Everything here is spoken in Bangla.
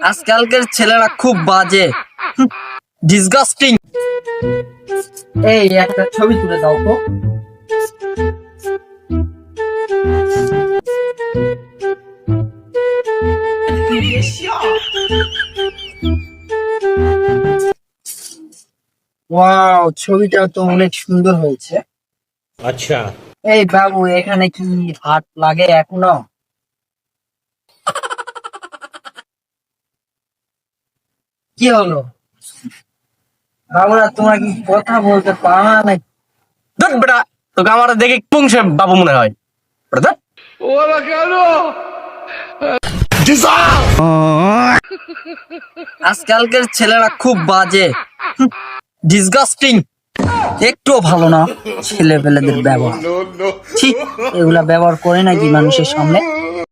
আজকালকার ছেলেরা খুব বাজে, ডিসগাস্টিং। এই একটা ছবি তুলে দাও তো। ওয়াও, ছবিটা তো অনেক সুন্দর হয়েছে। আচ্ছা, এই বাবু, এখানে কি হাত লাগে এখনো? কি হলো বাবুরা, তোমরা কি কথা বলতে পারো না নাকি? ধুর বেটা, তোকে আমার দেখে পুংসে বাবু মনে হয়। বেটা ধুর। আজকালকার ছেলেরা খুব বাজে, ডিসগাস্টিং। একটুও ভালো না ছেলে পেলেদের ব্যবহার। ঠিক, এগুলা ব্যবহার করে নাকি মানুষের সামনে?